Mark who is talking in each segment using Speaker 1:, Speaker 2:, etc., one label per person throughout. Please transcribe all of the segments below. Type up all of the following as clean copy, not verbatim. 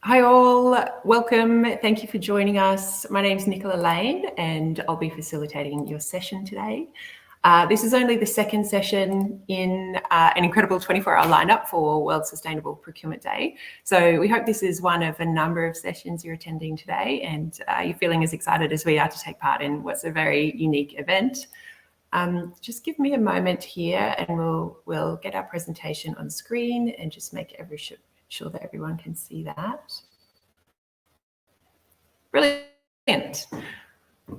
Speaker 1: Hi all, welcome. Thank you for joining us. My name is Nicola and I'll be facilitating your session today. This is only the second session in an incredible 24-hour lineup for World Sustainable Procurement Day. So we hope this is one of a number of sessions you're attending today and you're feeling as excited as we are to take part in what's a very unique event. Just give me a moment here and we'll get our presentation on screen and just make sure that everyone can see that. Brilliant.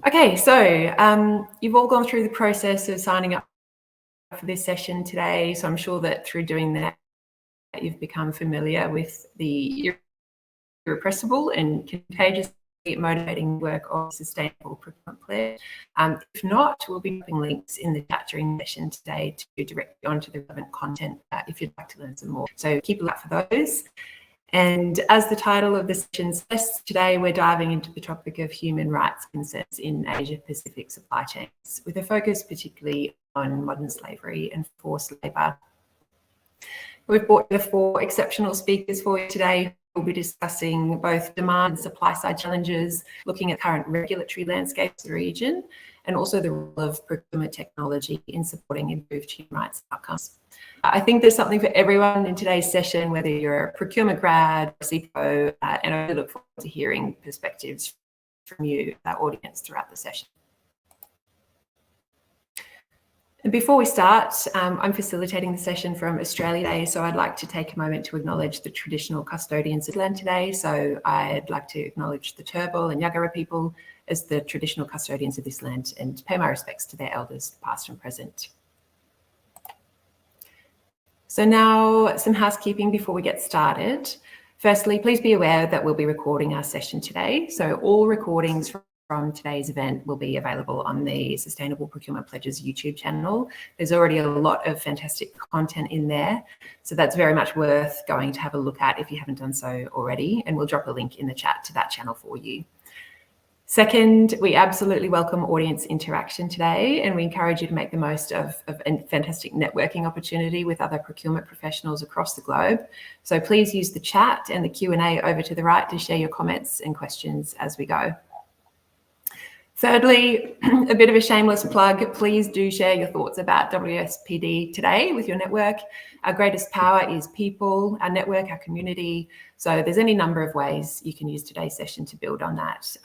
Speaker 1: Okay, so you've all gone through the process of signing up for this session today. So I'm sure that through doing that, you've become familiar with the irrepressible and contagious motivating work of Sustainable Procurement Pledge. If not, we'll be putting links in the chat during the session today to direct you onto the relevant content if you'd like to learn some more. So keep a look for those. And as the title of the session says, today we're diving into the topic of human rights concerns in Asia-Pacific supply chains, with a focus particularly on modern slavery and forced labour. We've brought the 4 exceptional speakers for you today. We'll be discussing both demand and supply side challenges, looking at current regulatory landscapes of the region, and also the role of procurement technology in supporting improved human rights outcomes. I think there's something for everyone in today's session, whether you're a procurement grad or CPO, and I really look forward to hearing perspectives from you, our audience, throughout the session. And before we start, I'm facilitating the session from Australia Day, so I'd like to take a moment to acknowledge the traditional custodians of land today. So I'd like to acknowledge the Turrbal and Yagara people as the traditional custodians of this land and pay my respects to their elders, past and present. So now some housekeeping before we get started. Firstly, please be aware that we'll be recording our session today. So all recordings from today's event will be available on the Sustainable Procurement Pledge's YouTube channel. There's already a lot of fantastic content in there, so that's very much worth going to have a look at if you haven't done so already, and we'll drop a link in the chat to that channel for you. Second, we absolutely welcome audience interaction today, and we encourage you to make the most of a fantastic networking opportunity with other procurement professionals across the globe. So please use the chat and the Q&A over to the right to share your comments and questions as we go. Thirdly, a bit of a shameless plug, please do share your thoughts about WSPD today with your network. Our greatest power is people, our network, our community. So there's any number of ways you can use today's session to build on that.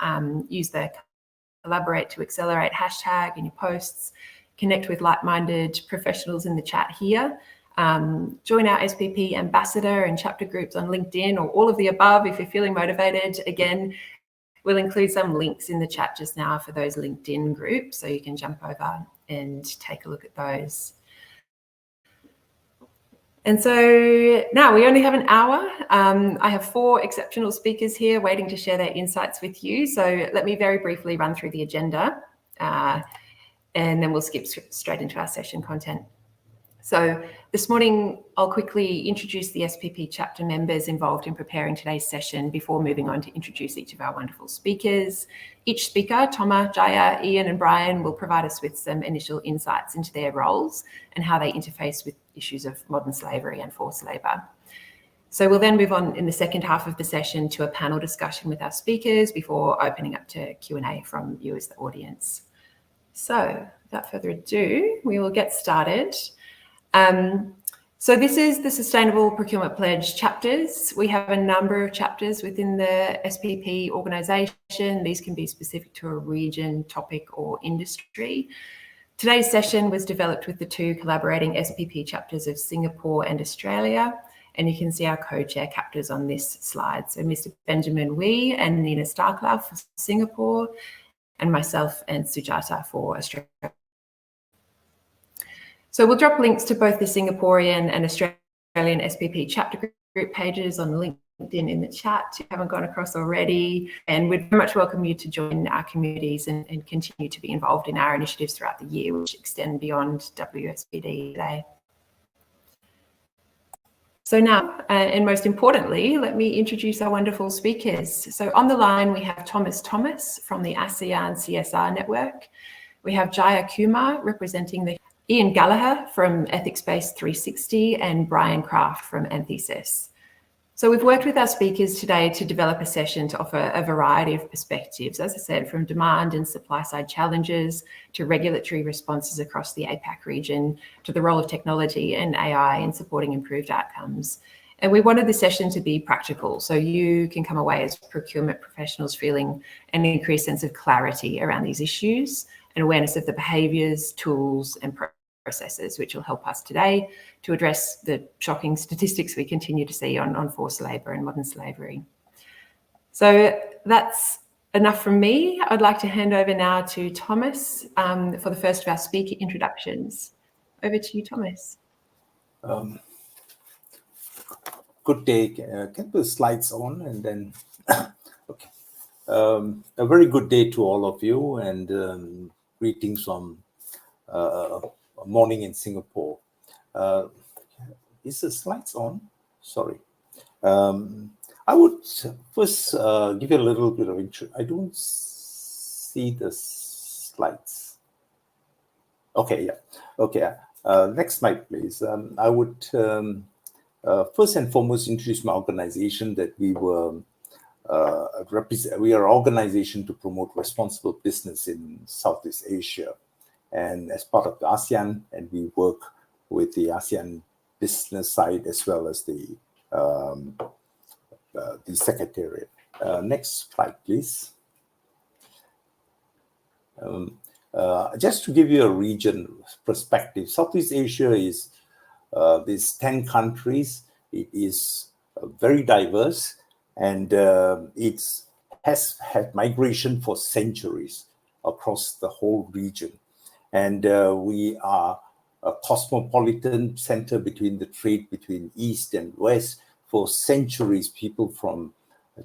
Speaker 1: Use the collaborate to accelerate hashtag in your posts, connect with like-minded professionals in the chat here. Join our SPP ambassador and chapter groups on LinkedIn or all of the above if you're feeling motivated. Again, we'll include some links in the chat just now for those LinkedIn groups, so you can jump over and take a look at those. And so now we only have an hour. I have 4 exceptional speakers here waiting to share their insights with you. So let me very briefly run through the agenda and then we'll skip straight into our session content. So this morning, I'll quickly introduce the SPP chapter members involved in preparing today's session before moving on to introduce each of our wonderful speakers. Each speaker, Thomas, Jaya, Ian and Brian, will provide us with some initial insights into their roles and how they interface with issues of modern slavery and forced labour. So we'll then move on in the second half of the session to a panel discussion with our speakers before opening up to Q&A from you as the audience. So without further ado, we will get started. So this is the Sustainable Procurement Pledge chapters. We have a number of chapters within the SPP organisation. These can be specific to a region, topic or industry. Today's session was developed with the 2 collaborating SPP chapters of Singapore and Australia, and you can see our co-chair captors on this slide. So Mr. Benjamin Wee and Nina Starkla for Singapore, and myself and Sujata for Australia. So we'll drop links to both the Singaporean and Australian SPP chapter group pages on LinkedIn in the chat if you haven't gone across already. And we'd very much welcome you to join our communities and continue to be involved in our initiatives throughout the year, which extend beyond WSPD today. So now, and most importantly, let me introduce our wonderful speakers. So on the line, we have Thomas from the ASEAN CSR network. We have Jaya Kumar representing the Ian Gallagher from Ethics Based 360 and Brian Kraft from Anthesis. So we've worked with our speakers today to develop a session to offer a variety of perspectives, as I said, from demand and supply side challenges to regulatory responses across the APAC region, to the role of technology and AI in supporting improved outcomes. And we wanted the session to be practical, so you can come away as procurement professionals feeling an increased sense of clarity around these issues and awareness of the behaviours, tools and processes which will help us today to address the shocking statistics we continue to see on forced labour and modern slavery. So that's enough from me. I'd like to hand over now to Thomas for the first of our speaker introductions. Over to you, Thomas.
Speaker 2: Good day. Get the slides on and then, okay. A very good day to all of you, and greetings from morning in Singapore. Is the slides on? Sorry. I would first give you a little bit of intro. I don't see the slides. Okay, yeah. Okay. Next slide, please. I would first and foremost introduce my organization, that we were we are an organization to promote responsible business in Southeast Asia, and as part of the ASEAN, and we work with the ASEAN business side as well as the secretariat. Next slide, please. Just to give you a region perspective, Southeast Asia is these 10 countries. It is very diverse, and it has had migration for centuries across the whole region. And we are a cosmopolitan center between the trade between East and West. For centuries, people from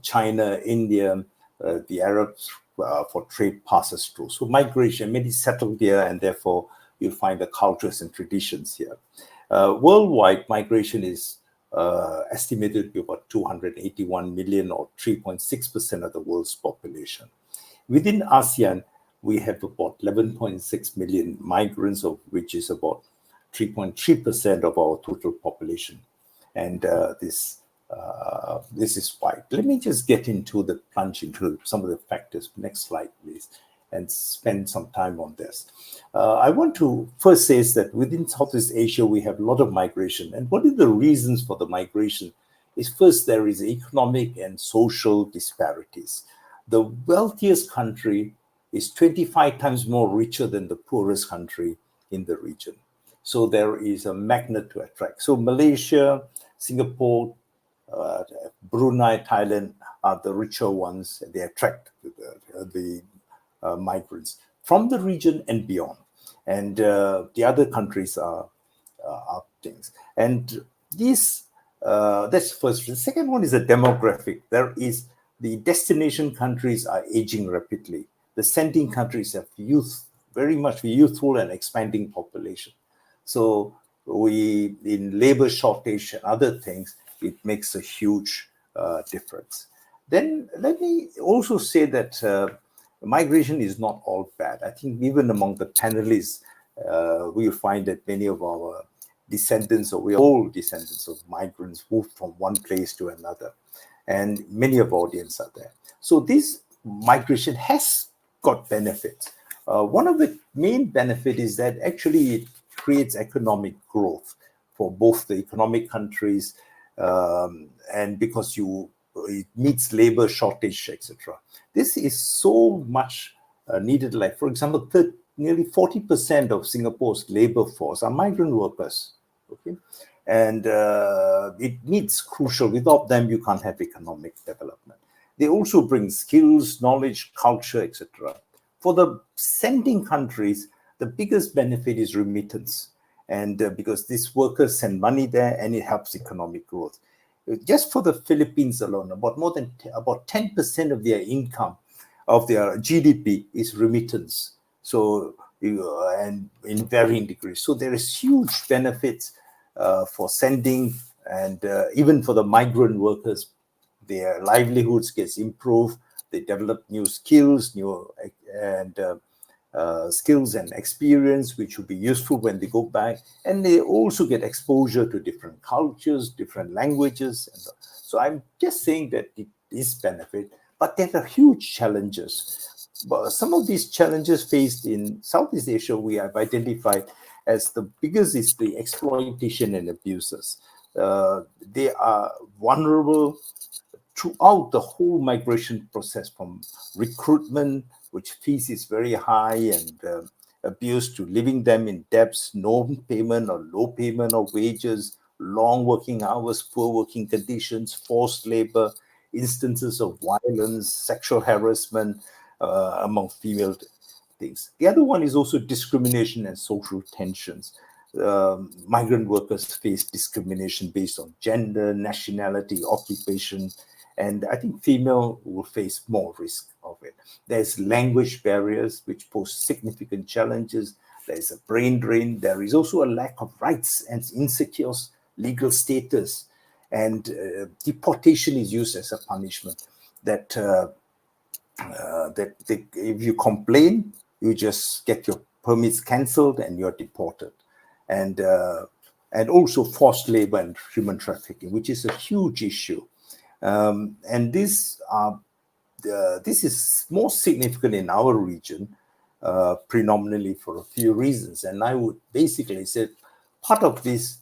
Speaker 2: China, India, the Arabs for trade passes through. So migration, many settled here, and therefore you'll find the cultures and traditions here. Worldwide, migration is estimated to be about 281 million, or 3.6% of the world's population. Within ASEAN, we have about 11.6 million migrants, of which is about 3.3% of our total population. And this is wide. Let me just get into the plunge into some of the factors. Next slide, please, and spend some time on this. I want to first say is that within Southeast Asia, we have a lot of migration. And what are the reasons for the migration? Is first, there is economic and social disparities. The wealthiest country is 25 times more richer than the poorest country in the region. So there is a magnet to attract. So Malaysia, Singapore, Brunei, Thailand are the richer ones. They attract the migrants from the region and beyond. And the other countries are things. And these, that's first. The second one is a demographic. There is the destination countries are aging rapidly. The sending countries have very much youthful and expanding population. So we, in labor shortage and other things, it makes a huge difference. Then let me also say that migration is not all bad. I think even among the panelists, we'll find that many of our descendants, or we are all descendants of migrants, moved from one place to another. And many of our audience are there. So this migration has got benefits. One of the main benefits is that actually it creates economic growth for both the economic countries, and because it meets labor shortage, etc. This is so much needed. Like, for example, nearly 40% of Singapore's labor force are migrant workers. Okay, and it needs crucial. Without them, you can't have economic development. They also bring skills, knowledge, culture, etc. For the sending countries, the biggest benefit is remittance, and because these workers send money there, and it helps economic growth. Just for the Philippines alone, about 10% of their income, of their GDP, is remittance. So, and in varying degrees. So there is huge benefits for sending, and even for the migrant workers, their livelihoods gets improved. They develop new skills, and skills and experience which will be useful when they go back, and they also get exposure to different cultures, different languages. And so I'm just saying that it is benefit, but there are huge challenges. But some of these challenges faced in Southeast Asia we have identified as the biggest is the exploitation and abuses. They are vulnerable throughout the whole migration process, from recruitment, which fees is very high, and abuse, to leaving them in debts, no payment or low payment of wages, long working hours, poor working conditions, forced labor, instances of violence, sexual harassment among female things. The other one is also discrimination and social tensions. Migrant workers face discrimination based on gender, nationality, occupation, and I think female will face more risk of it. There's language barriers which pose significant challenges. There's a brain drain. There is also a lack of rights and insecure legal status. And deportation is used as a punishment. That if you complain, you just get your permits cancelled and you're deported. And also forced labor and human trafficking, which is a huge issue. And this is more significant in our region, predominantly for a few reasons. And I would basically say part of these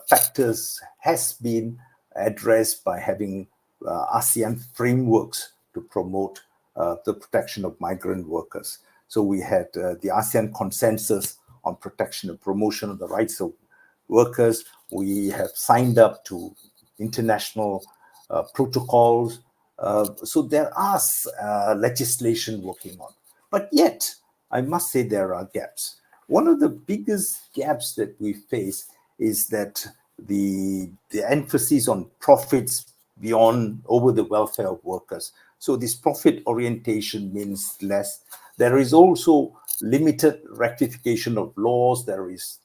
Speaker 2: factors has been addressed by having ASEAN frameworks to promote the protection of migrant workers. So we had the ASEAN consensus on protection and promotion of the rights of workers. We have signed up to international protocols. So there are legislation working on. But yet, I must say there are gaps. One of the biggest gaps that we face is that the emphasis on profits beyond over the welfare of workers. So this profit orientation means less. There is also limited rectification of laws. There is,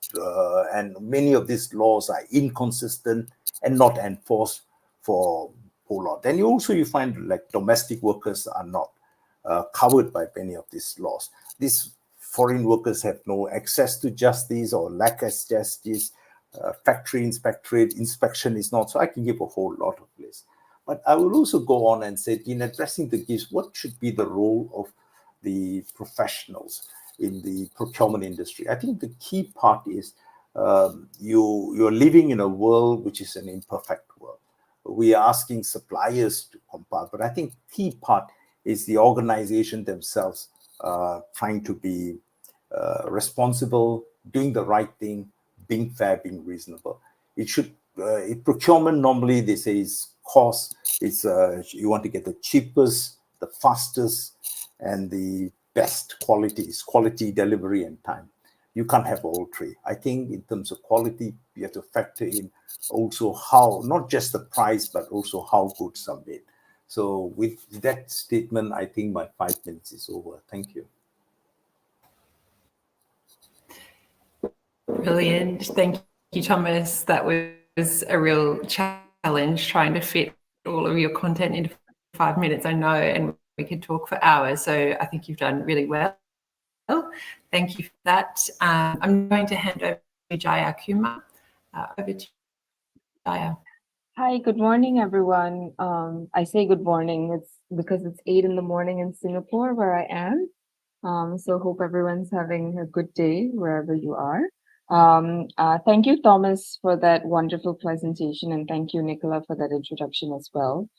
Speaker 2: and many of these laws are inconsistent and not enforced for a whole lot. Then you find like domestic workers are not covered by many of these laws. These foreign workers have no access to justice or lack of justice. Factory inspection is not. So I can give a whole lot of lists. But I will also go on and say, in addressing the gifts, what should be the role of the professionals in the procurement industry? I think the key part is you're living in a world which is an imperfect world. We are asking suppliers to compile, but I think key part is the organization themselves trying to be responsible, doing the right thing, being fair, being reasonable. It should procurement normally they say is cost. It's you want to get the cheapest, the fastest, and the best quality, delivery, and time. You can't have all three. I think in terms of quality, you have to factor in also how, not just the price, but also how goods are made. So with that statement, I think my 5 minutes is over. Thank you.
Speaker 1: Brilliant. Thank you, Thomas. That was a real challenge trying to fit all of your content into 5 minutes, I know, and we could talk for hours. So I think you've done really well. Thank you for that. I'm going to hand over to Jaya Kumar. Over to Jaya.
Speaker 3: Hi, good morning, everyone. I say good morning. It's because it's 8 in the morning in Singapore where I am. So hope everyone's having a good day wherever you are. Thank you, Thomas, for that wonderful presentation, and thank you, Nicola, for that introduction as well.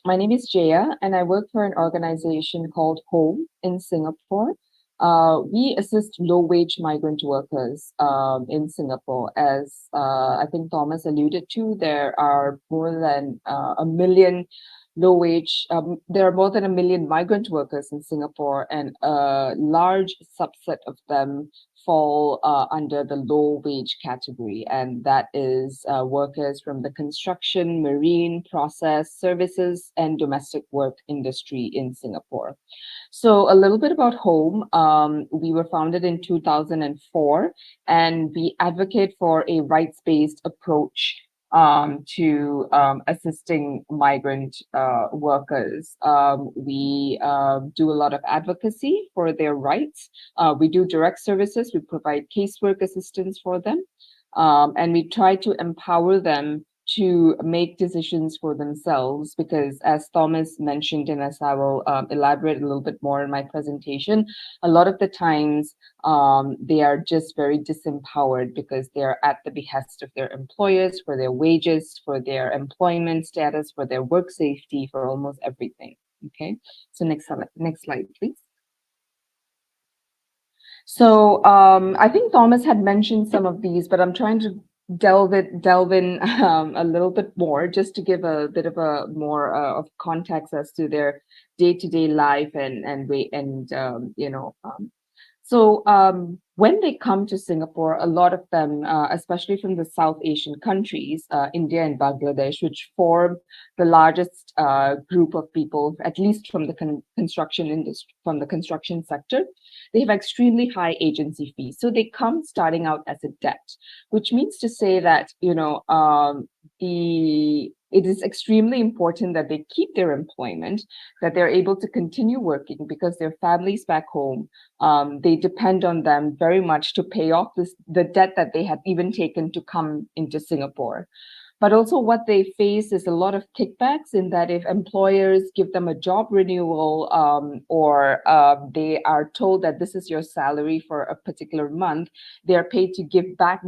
Speaker 3: My name is Jaya, and I work for an organization called HOME in Singapore. We assist low-wage migrant workers in Singapore. As I think Thomas alluded to, there are more than a million low-wage, there are more than 1 million migrant workers in Singapore, and a large subset of them fall under the low-wage category, and that is workers from the construction, marine, process, services, and domestic work industry in Singapore. So a little bit about HOME. We were founded in 2004, and we advocate for a rights-based approach to assisting migrant workers. We do a lot of advocacy for their rights. We do direct services. We provide casework assistance for them. And we try to empower them to make decisions for themselves, because as Thomas mentioned, and as I will elaborate a little bit more in my presentation, a lot of the times they are just very disempowered because they're at the behest of their employers for their wages, for their employment status, for their work safety, for almost everything. Okay, so next slide, please. So I think Thomas had mentioned some of these, but I'm trying to delve in a little bit more, just to give a bit of a more of context as to their day-to-day life and way and so when they come to Singapore, a lot of them, especially from the South Asian countries, India and Bangladesh, which form the largest group of people, at least from the construction industry, from the construction sector, they have extremely high agency fees. So they come starting out as a debt, which means to say that, it is extremely important that they keep their employment, that they're able to continue working, because their families back home, they depend on them very much to pay off the debt that they had even taken to come into Singapore. But also what they face is a lot of kickbacks, in that if employers give them a job renewal, or they are told that this is your salary for a particular month, they're made to give back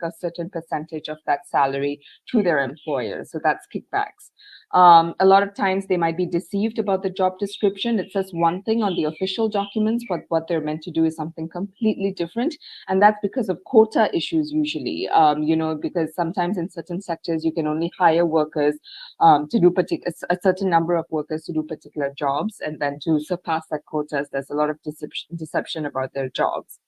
Speaker 3: a certain percentage of that salary to their employer. So that's kickbacks. A lot of times they might be deceived about the job description. It says one thing on the official documents, but what they're meant to do is something completely different. And that's because of quota issues usually, because sometimes in certain sectors, you can only hire workers to do a certain number of workers to do particular jobs. And then to surpass that quotas, there's a lot of deception about their jobs.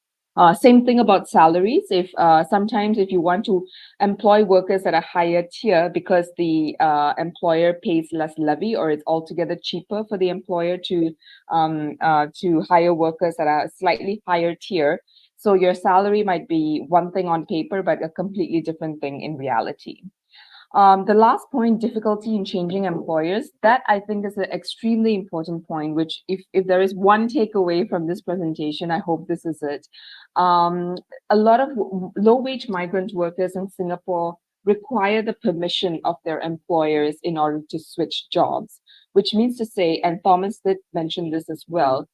Speaker 3: Same thing about salaries. If sometimes if you want to employ workers at a higher tier because the employer pays less levy, or it's altogether cheaper for the employer to hire workers at a slightly higher tier, so your salary might be one thing on paper, but a completely different thing in reality. The last point, difficulty in changing employers, that I think is an extremely important point, which if there is one takeaway from this presentation, I hope this is it. A lot of low-wage migrant workers in Singapore require the permission of their employers in order to switch jobs, which means to say, and Thomas did mention this as well,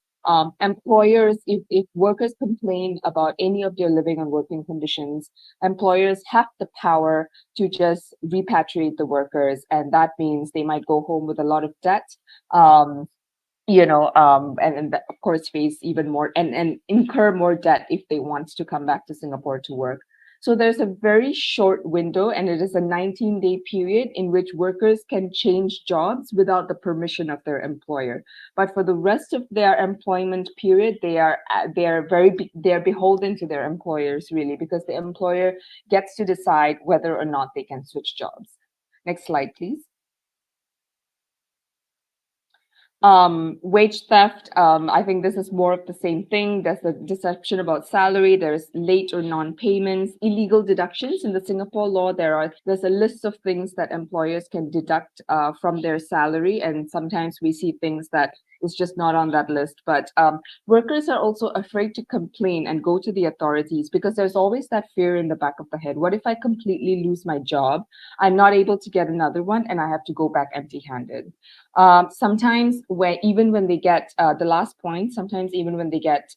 Speaker 3: employers, if workers complain about any of their living and working conditions, employers have the power to just repatriate the workers, and that means they might go home with a lot of debt, and of course face even more and incur more debt if they want to come back to Singapore to work. So there's a very short window, and it is a 19-day period in which workers can change jobs without the permission of their employer. But for the rest of their employment period, they are beholden to their employers, really, because the employer gets to decide whether or not they can switch jobs. Next slide, please. Wage theft, I think this is more of the same thing. There's a deception about salary, there's late or non-payments, illegal deductions. In the Singapore law, there's a list of things that employers can deduct from their salary, and sometimes we see things that is just not on that list. But workers are also afraid to complain and go to the authorities, because there's always that fear in the back of the head. What if I completely lose my job? I'm not able to get another one, and I have to go back empty-handed. Sometimes even when they get the last point, sometimes even when they get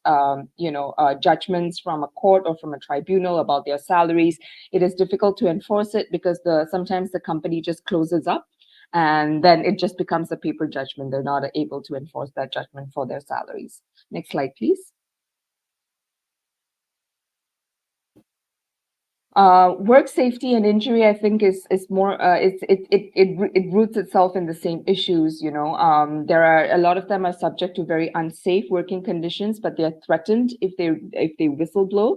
Speaker 3: judgments from a court or from a tribunal about their salaries, it is difficult to enforce it, because sometimes the company just closes up, and then it just becomes a paper judgment. They're not able to enforce that judgment for their salaries. Next slide, please. Work safety and injury, I think, is more. It roots itself in the same issues. There are a lot of them are subject to very unsafe working conditions, but they are threatened if they whistleblow.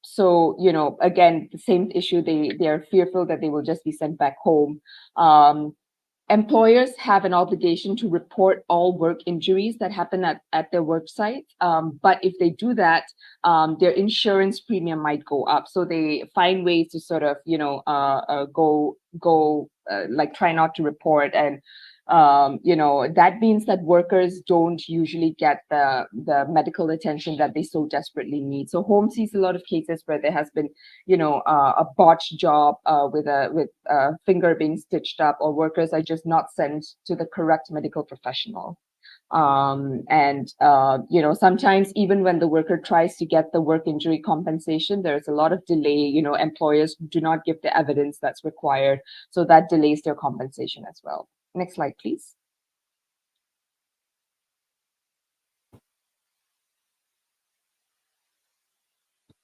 Speaker 3: So again, the same issue. They are fearful that they will just be sent back home. employers have an obligation to report all work injuries that happen at their work site. But if they do that, their insurance premium might go up. So they find ways to sort of, like try not to report. And that means that workers don't usually get the medical attention that they so desperately need. So home sees a lot of cases where there has been, a botched job with a finger being stitched up, or workers are just not sent to the correct medical professional. Sometimes even when the worker tries to get the work injury compensation, there's a lot of delay. Employers do not give the evidence that's required, so that delays their compensation as well. Next slide, please.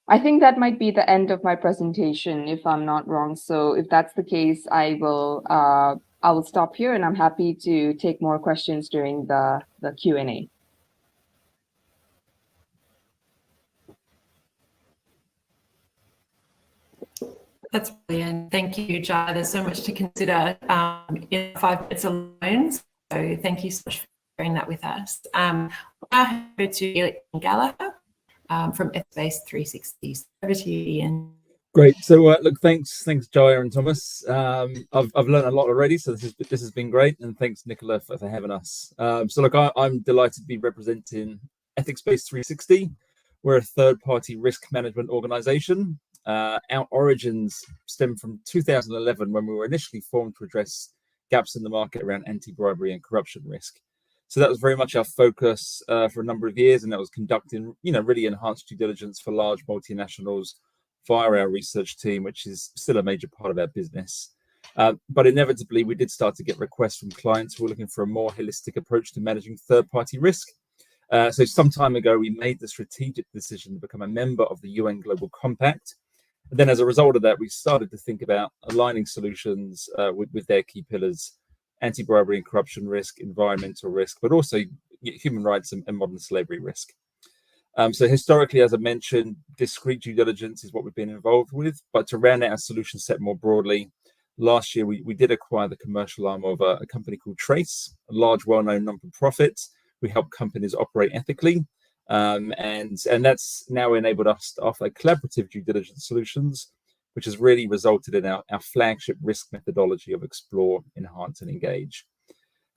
Speaker 3: I think that might be the end of my presentation, if I'm not wrong. So if that's the case, I will stop here, and I'm happy to take more questions during the Q&A.
Speaker 1: That's brilliant. Thank you, Jaya. There's so much to consider in 5 minutes alone. So thank you so much for sharing that with us. Now over to Gallagher from F-Base 360. Over to you, Ian.
Speaker 4: Great. So look, thanks Jaya and Thomas. I've learned a lot already, so this has been great, and thanks Nicola for having us. So look, I'm delighted to be representing Ethics-Based 360. We're a third-party risk management organization. Our origins stem from 2011, when we were initially formed to address gaps in the market around anti-bribery and corruption risk. So that was very much our focus for a number of years, and that was conducting, really enhanced due diligence for large multinationals via our research team, which is still a major part of our business. But inevitably, we did start to get requests from clients who were looking for a more holistic approach to managing third-party risk. So some time ago, we made the strategic decision to become a member of the UN Global Compact. And then as a result of that, we started to think about aligning solutions with their key pillars: anti-bribery and corruption risk, environmental risk, but also human rights and modern slavery risk. So historically, as I mentioned, discrete due diligence is what we've been involved with. But to round out our solution set more broadly, last year we did acquire the commercial arm of a company called Trace, a large, well-known non-profit. We help companies operate ethically. And that's now enabled us to offer collaborative due diligence solutions, which has really resulted in our flagship risk methodology of explore, enhance, and engage.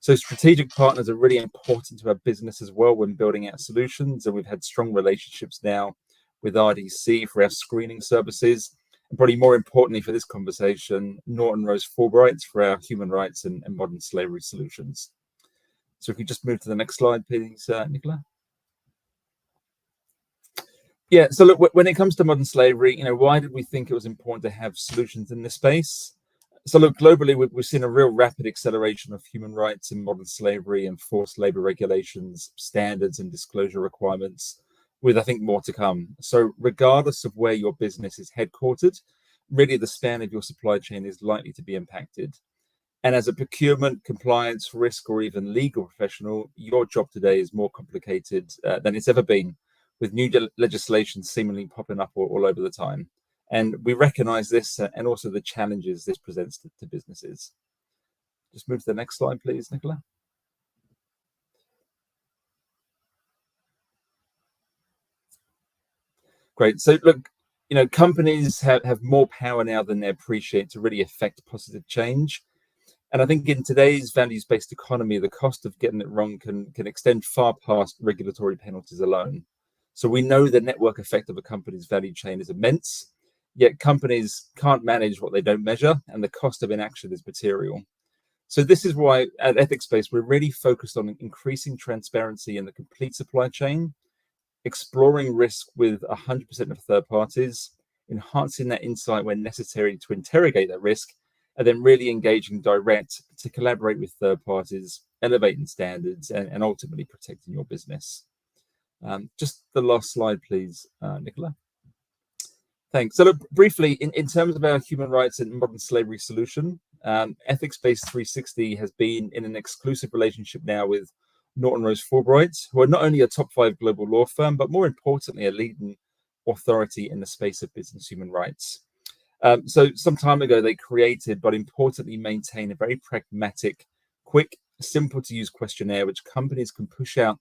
Speaker 4: So strategic partners are really important to our business as well when building out solutions, and we've had strong relationships now with RDC for our screening services, and probably more importantly for this conversation, Norton Rose Fulbright for our human rights and modern slavery solutions. So if we just move to the next slide, please, Nicola. Yeah, so look, when it comes to modern slavery, why did we think it was important to have solutions in this space? So look, globally, we've seen a real rapid acceleration of human rights in modern slavery and forced labor regulations, standards and disclosure requirements, with, I think, more to come. So regardless of where your business is headquartered, really the span of your supply chain is likely to be impacted. And as a procurement, compliance, risk, or even legal professional, your job today is more complicated than it's ever been, with new legislation seemingly popping up all over the time. And we recognize this and also the challenges this presents to businesses. Just move to the next slide, please, Nicola. Great. So look, companies have more power now than they appreciate to really affect positive change. And I think in today's values-based economy, the cost of getting it wrong can extend far past regulatory penalties alone. So we know the network effect of a company's value chain is immense, yet companies can't manage what they don't measure, and the cost of inaction is material. So this is why at Ethics-Based, we're really focused on increasing transparency in the complete supply chain, exploring risk with 100% of third parties, enhancing that insight when necessary to interrogate that risk, and then really engaging direct to collaborate with third parties, elevating standards, and ultimately protecting your business. Just the last slide, please, Nicola. Thanks. So look, briefly, in terms of our human rights and modern slavery solution, Ethics-Based 360 has been in an exclusive relationship now with Norton Rose Fulbright, who are not only a top 5 global law firm, but more importantly, a leading authority in the space of business human rights. So some time ago, they created, but importantly, maintain a very pragmatic quick, simple to use questionnaire which companies can push out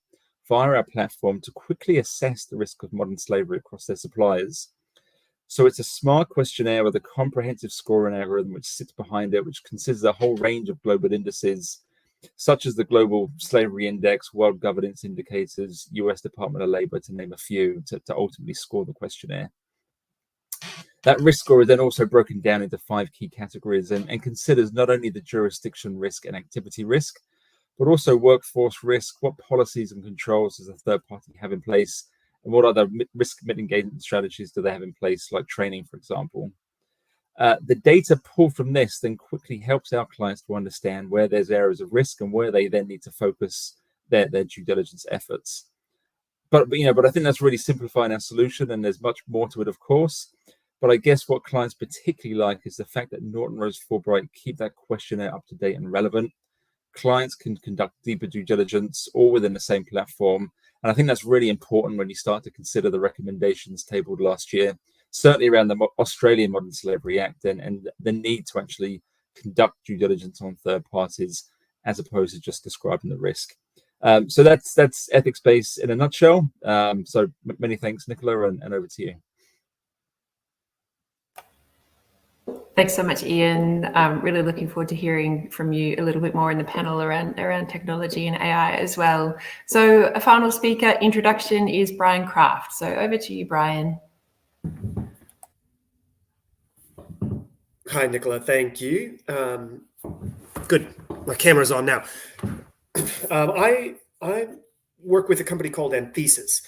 Speaker 4: via our platform to quickly assess the risk of modern slavery across their suppliers. So it's a smart questionnaire with a comprehensive scoring algorithm which sits behind it, which considers a whole range of global indices, such as the Global Slavery Index, World Governance Indicators, US Department of Labor, to name a few, to ultimately score the questionnaire. That risk score is then also broken down into 5 key categories and considers not only the jurisdiction risk and activity risk, but also workforce risk. What policies and controls does a third party have in place, and what other risk mitigation strategies do they have in place, like training, for example. The data pulled from this then quickly helps our clients to understand where there's areas of risk and where they then need to focus their due diligence efforts. But I think that's really simplifying our solution, and there's much more to it, of course. But I guess what clients particularly like is the fact that Norton Rose Fulbright keep that questionnaire up to date and relevant. Clients can conduct deeper due diligence all within the same platform. And I think that's really important when you start to consider the recommendations tabled last year, certainly around the Australian Modern Slavery Act and the need to actually conduct due diligence on third parties as opposed to just describing the risk. So that's ethics based in a nutshell. So many thanks, Nicola, and over to you.
Speaker 1: Thanks so much, Ian. Really looking forward to hearing from you a little bit more in the panel around technology and AI as well. So a final speaker introduction is Brian Kraft. So over to you, Brian.
Speaker 5: Hi, Nicola. Thank you. Good. My camera's on now. I work with a company called Anthesis.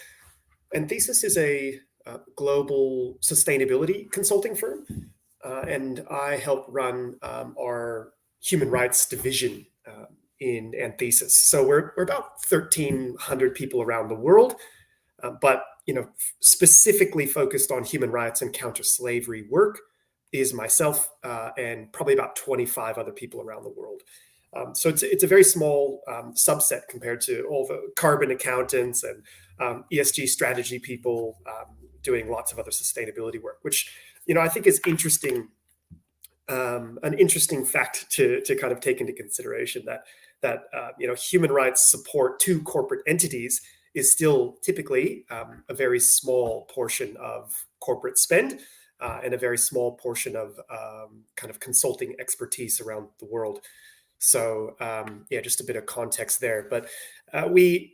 Speaker 5: Anthesis is a global sustainability consulting firm. And I help run our human rights division in Anthesis. So we're about 1,300 people around the world, but specifically focused on human rights and counter-slavery work is myself and probably about 25 other people around the world. So it's a very small subset compared to all the carbon accountants and ESG strategy people doing lots of other sustainability work, which I think is interesting, an interesting fact to kind of take into consideration that human rights support to corporate entities is still typically a very small portion of corporate spend and a very small portion of kind of consulting expertise around the world. So just a bit of context there. But we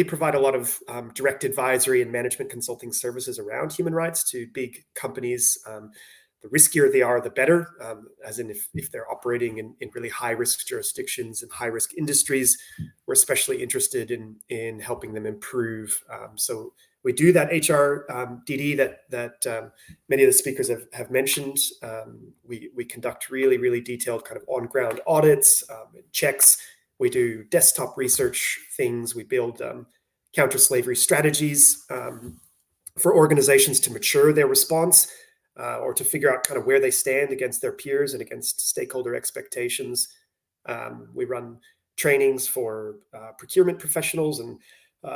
Speaker 5: provide a lot of direct advisory and management consulting services around human rights to big companies. The riskier they are, the better, as in if they're operating in really high-risk jurisdictions and high-risk industries, we're especially interested in helping them improve. So we do that HRDD that many of the speakers have mentioned. We conduct really, really detailed kind of on-ground audits, checks. We do desktop research things. We build counter-slavery strategies for organizations to mature their response or to figure out kind of where they stand against their peers and against stakeholder expectations. We run trainings for procurement professionals and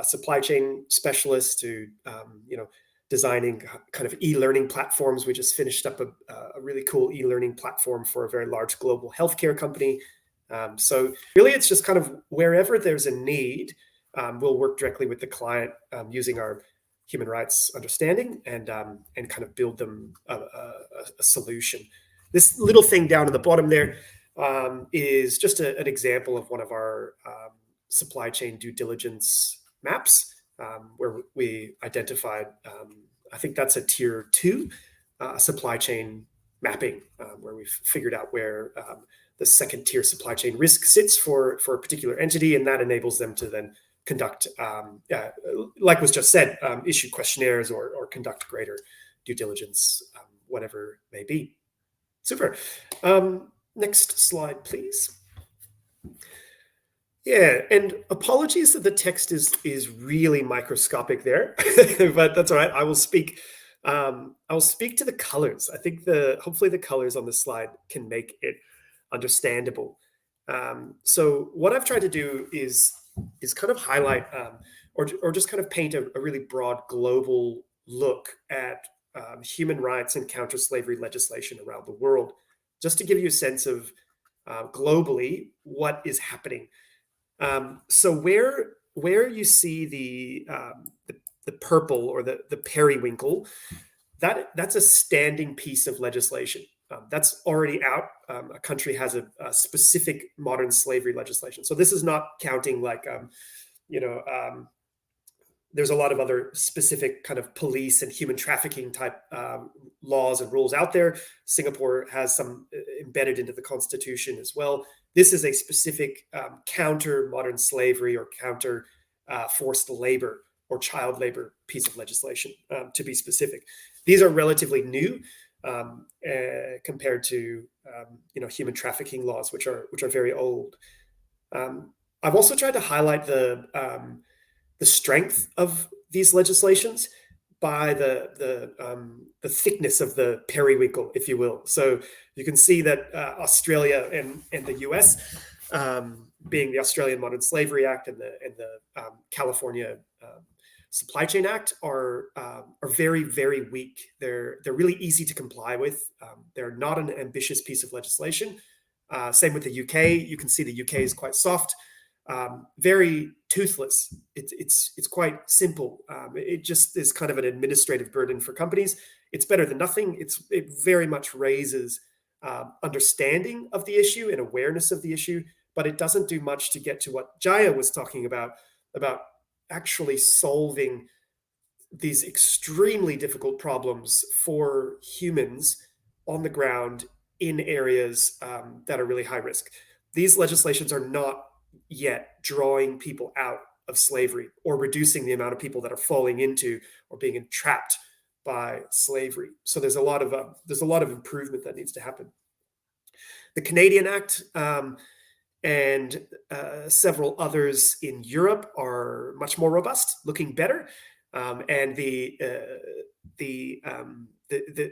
Speaker 5: supply chain specialists to, designing kind of e-learning platforms. We just finished up a really cool e-learning platform for a very large global healthcare company. So really, it's just kind of wherever there's a need, we'll work directly with the client using our human rights understanding and kind of build them a solution. This little thing down at the bottom there is just an example of one of our supply chain due diligence maps where we identified, I think that's a tier 2 supply chain mapping, where we've figured out where the second tier supply chain risk sits for a particular entity, and that enables them to then conduct, like was just said, issue questionnaires or conduct greater due diligence, whatever it may be. Super. Next slide, please. Yeah, and apologies that the text is really microscopic there, but that's all right. I will speak to the colors. I think hopefully the colors on the slide can make it understandable. So what I've tried to do is kind of highlight or just kind of paint a really broad global look at human rights and counter-slavery legislation around the world, just to give you a sense of globally what is happening. So where you see the purple or the periwinkle, that's a standing piece of legislation. That's already out. A country has a specific modern slavery legislation. So this is not counting like, there's a lot of other specific kind of police and human trafficking type laws and rules out there. Singapore has some embedded into the constitution as well. This is a specific counter modern slavery or counter forced labor or child labor piece of legislation, to be specific. These are relatively new compared to human trafficking laws, which are very old. I've also tried to highlight the strength of these legislations by the thickness of the periwinkle, if you will. So you can see that Australia and the US, being the Australian Modern Slavery Act and the California Supply Chain Act, are very, very weak. They're really easy to comply with. They're not an ambitious piece of legislation. Same with the UK. You can see the UK is quite soft. Very toothless. It's quite simple. It just is kind of an administrative burden for companies. It's better than nothing. It very much raises understanding of the issue and awareness of the issue, but it doesn't do much to get to what Jaya was talking about actually solving these extremely difficult problems for humans on the ground in areas that are really high risk. These legislations are not yet drawing people out of slavery or reducing the amount of people that are falling into or being entrapped by slavery. So there's a lot of improvement that needs to happen. The Canadian Act and several others in Europe are much more robust, looking better, and the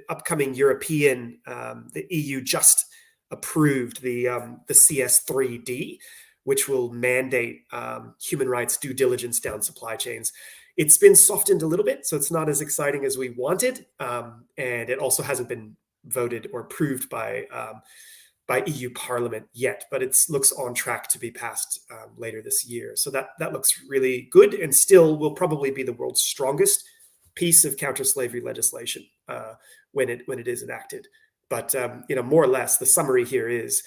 Speaker 5: upcoming European, the EU just approved the CS3D, which will mandate human rights due diligence down supply chains. It's been softened a little bit, so it's not as exciting as we wanted, and it also hasn't been voted or approved by EU Parliament yet, but it looks on track to be passed later this year. So that looks really good, and still will probably be the world's strongest piece of counter-slavery legislation when it is enacted. But more or less, the summary here is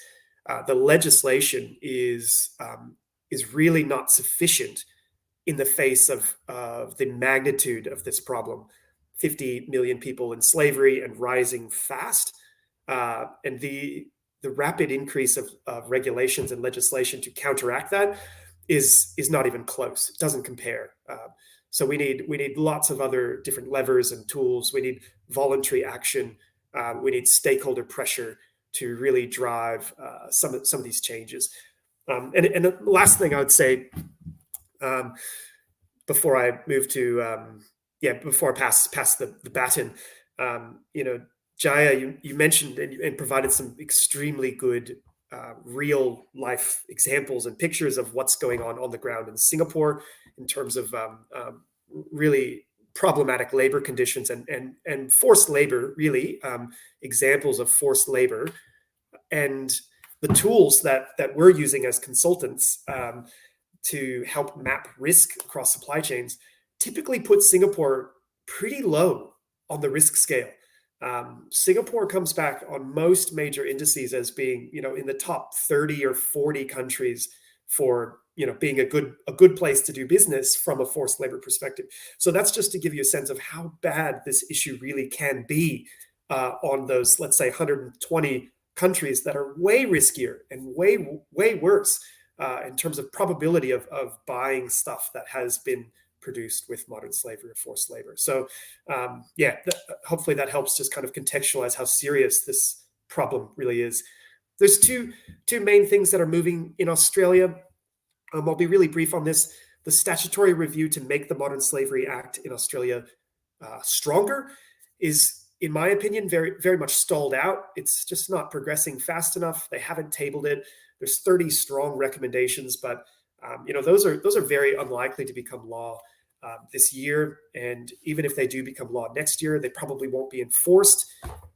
Speaker 5: the legislation is really not sufficient in the face of the magnitude of this problem. 50 million people in slavery and rising fast, and the rapid increase of regulations and legislation to counteract that is not even close. It doesn't compare. So we need lots of other different levers and tools. We need voluntary action. We need stakeholder pressure to really drive some of these changes. And the last thing I would say before I move to before I pass the baton, Jaya, you mentioned and provided some extremely good real life examples and pictures of what's going on the ground in Singapore in terms of really problematic labor conditions and forced labor, really examples of forced labor, and the tools that we're using as consultants to help map risk across supply chains typically put Singapore pretty low on the risk scale. Singapore comes back on most major indices as being, in the top 30 or 40 countries for, being a good place to do business from a forced labor perspective. So that's just to give you a sense of how bad this issue really can be on those, let's say, 120 countries that are way riskier and way worse in terms of probability of buying stuff that has been produced with modern slavery or forced labor. So hopefully that helps just kind of contextualize how serious this problem really is. There's two main things that are moving in Australia. I'll be really brief on this. The statutory review to make the Modern Slavery Act in Australia stronger is, in my opinion, very, very much stalled out. It's just not progressing fast enough. They haven't tabled it. There's 30 strong recommendations, but those are very unlikely to become law this year. And even if they do become law next year, they probably won't be enforced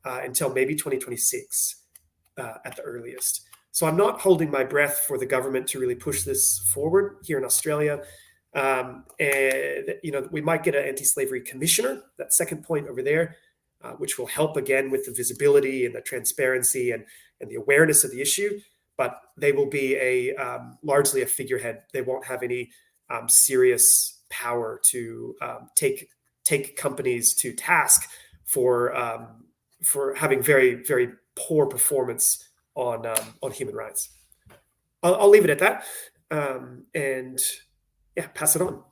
Speaker 5: until maybe 2026 at the earliest. So I'm not holding my breath for the government to really push this forward here in Australia. And we might get an anti-slavery commissioner, that second point over there, which will help again with the visibility and the transparency and the awareness of the issue. But they will be largely a figurehead. They won't have any serious power to take companies to task for having very, very poor performance on human rights. I'll leave it at that, and yeah, pass it on.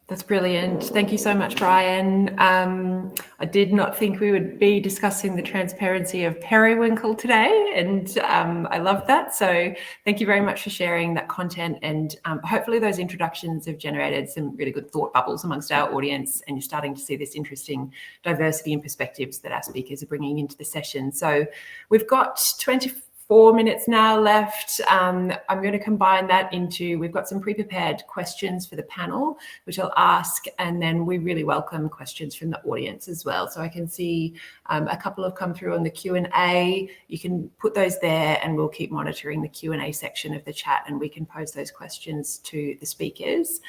Speaker 1: That's brilliant. Thank you so much, Brian. I did not think we would be discussing the transparency of periwinkle today, and I love that. So thank you very much for sharing that content, and hopefully those introductions have generated some really good thought bubbles amongst our audience, and you're starting to see this interesting diversity in perspectives that our speakers are bringing into the session. So we've got 24 minutes now left. I'm going to combine that into, we've got some pre-prepared questions for the panel, which I'll ask, and then we really welcome questions from the audience as well. So I can see a couple have come through on the Q&A. You can put those there and we'll keep monitoring the Q&A section of the chat, and we can pose those questions to the speakers.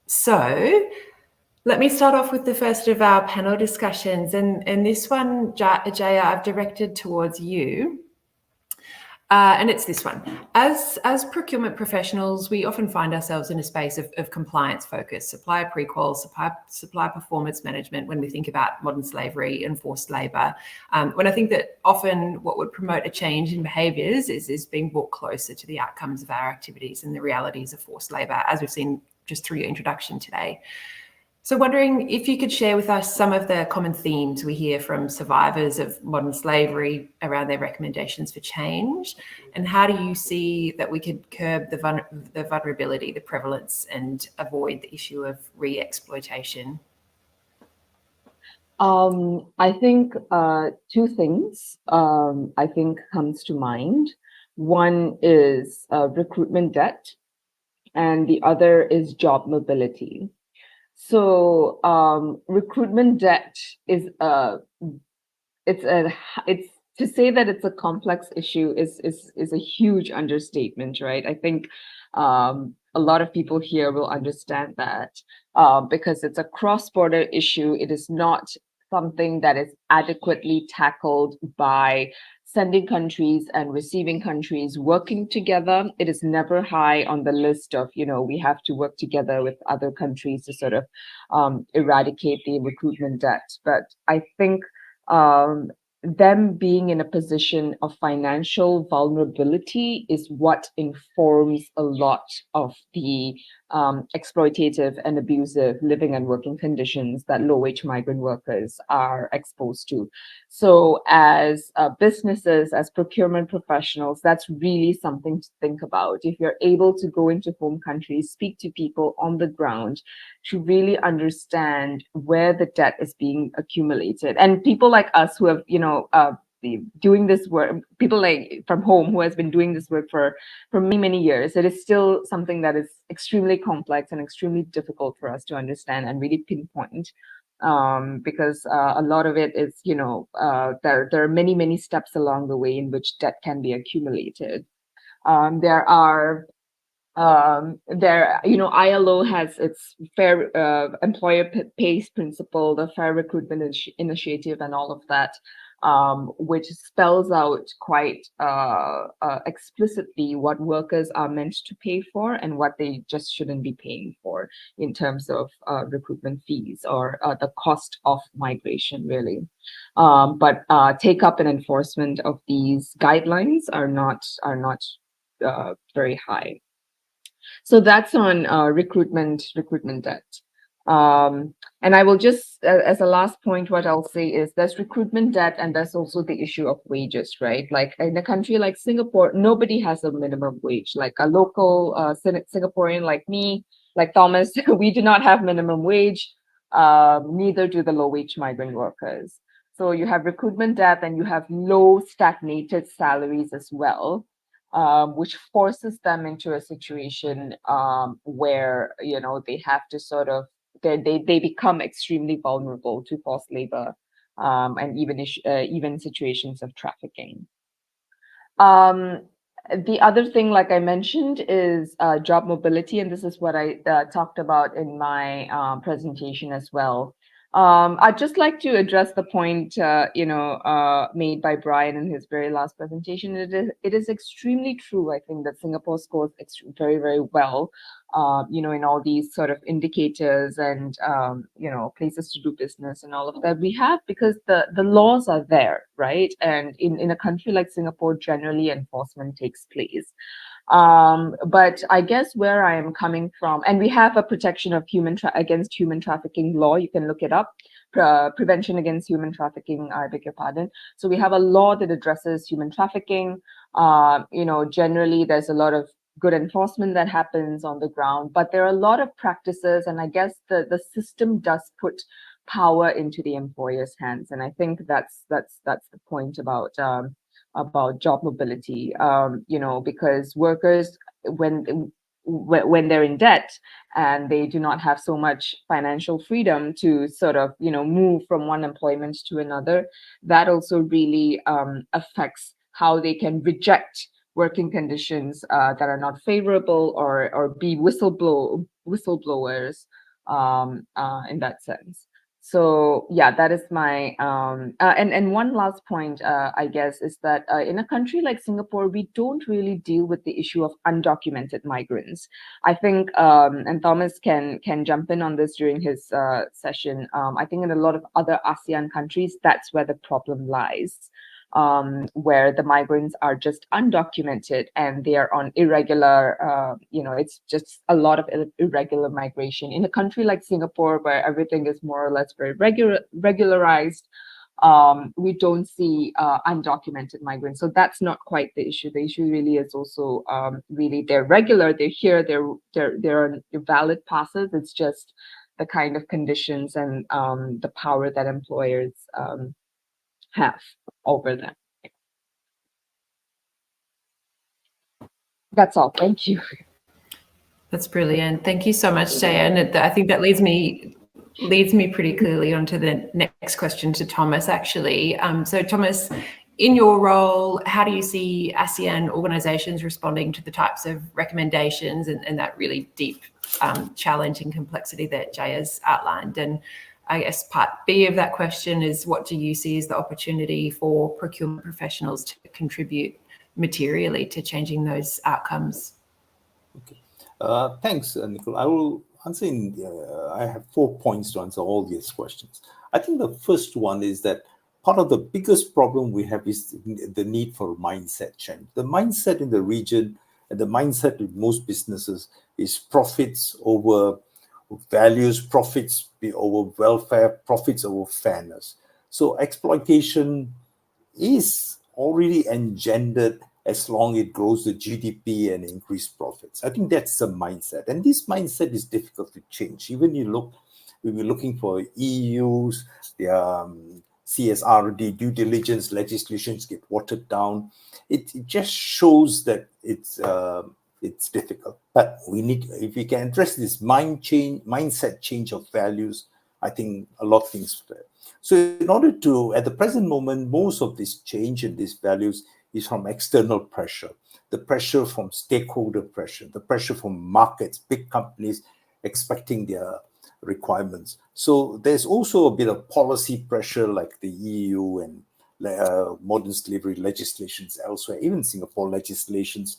Speaker 1: So let me start off with the first of our panel discussions, and this one, Jaya, I've directed towards you. And it's this one. As procurement professionals, we often find ourselves in a space of compliance focus, supplier pre-qual, supply performance management when we think about modern slavery and forced labour. When I think that often what would promote a change in behaviours is being brought closer to the outcomes of our activities and the realities of forced labour, as we've seen just through your introduction today. So wondering if you could share with us some of the common themes we hear from survivors of modern slavery around their recommendations for change, and how do you see that we could curb the vulnerability, the prevalence, and avoid the issue of re-exploitation?
Speaker 3: I think two things I think comes to mind. One is recruitment debt, and the other is job mobility. So recruitment debt is it's to say that it's a complex issue is a huge understatement, right? I think a lot of people here will understand that because it's a cross-border issue. It is not something that is adequately tackled by sending countries and receiving countries working together. It is never high on the list of, we have to work together with other countries to sort of eradicate the recruitment debt. But I think them being in a position of financial vulnerability is what informs a lot of the exploitative and abusive living and working conditions that low-wage migrant workers are exposed to. So as businesses, as procurement professionals, that's really something to think about. If you're able to go into home countries, speak to people on the ground to really understand where the debt is being accumulated. And people like us who have, doing this work, people like from home who has been doing this work for many, many years, it is still something that is extremely complex and extremely difficult for us to understand and really pinpoint. Because a lot of it is, there are many, many steps along the way in which debt can be accumulated. ILO has its fair employer pays principle, the fair recruitment initiative, and all of that, which spells out quite explicitly what workers are meant to pay for and what they just shouldn't be paying for in terms of recruitment fees or the cost of migration, really. But take up and enforcement of these guidelines are not very high. So that's on recruitment debt. And I will just, as a last point, what I'll say is there's recruitment debt and there's also the issue of wages, right? Like in a country like Singapore, nobody has a minimum wage. Like a local Singaporean like me, like Thomas, we do not have minimum wage, neither do the low-wage migrant workers. So you have recruitment debt and you have low stagnated salaries as well. Which forces them into a situation where they have to sort of they become extremely vulnerable to forced labor and even situations of trafficking. The other thing, like I mentioned, is job mobility, and this is what I talked about in my presentation as well. I'd just like to address the point, made by Brian in his very last presentation. It is extremely true, I think, that Singapore scores very, very well, in all these sort of indicators and, places to do business and all of that. We have, because the laws are there, right? And in a country like Singapore, generally enforcement takes place. But I guess where I am coming from, and we have a protection of against human trafficking law. You can look it up. Prevention against human trafficking, I beg your pardon. So we have a law that addresses human trafficking. Generally there's a lot of good enforcement that happens on the ground, but there are a lot of practices, and I guess the system does put power into the employer's hands. And I think that's the point about job mobility, because workers, when they're in debt and they do not have so much financial freedom to sort of, move from one employment to another, that also really affects how they can reject working conditions that are not favorable, or be whistleblowers in that sense. So yeah, that is my and one last point, I guess, is that in a country like Singapore, we don't really deal with the issue of undocumented migrants. I think, and Thomas can jump in on this during his session. I think in a lot of other ASEAN countries, that's where the problem lies. Where the migrants are just undocumented and they are on irregular, it's just a lot of irregular migration. In a country like Singapore, where everything is more or less very regularized, we don't see undocumented migrants. So that's not quite the issue. The issue really is also really they're regular, they're here, they're on valid passes. It's just the kind of conditions and the power that employers have over them. That's all. Thank you.
Speaker 1: That's brilliant. Thank you so much, Jaya. And I think that leads me pretty clearly onto the next question to Thomas, actually. So Thomas, in your role, how do you see ASEAN organizations responding to the types of recommendations and that really deep challenge and complexity that Jaya's outlined? And I guess part B of that question is, what do you see as the opportunity for procurement professionals to contribute materially to changing those outcomes?
Speaker 2: Okay. Thanks, Nicola. I will answer I have 4 points to answer all these questions. I think the first one is that part of the biggest problem we have is the need for mindset change. The mindset in the region and the mindset in most businesses is profits over values, profits over welfare, profits over fairness. So exploitation is already engendered as long as it grows the GDP and increase profits. I think that's the mindset. And this mindset is difficult to change. Even we were looking for EU's, their CSRD due diligence legislations get watered down. It just shows that it's difficult. But if we can address this mindset change of values, I think a lot of things there. So in order to, at the present moment, most of this change in these values is from external pressure, the pressure from stakeholder pressure, the pressure from markets, big companies expecting their requirements. So there's also a bit of policy pressure like the EU and modern slavery legislations elsewhere, even Singapore legislations.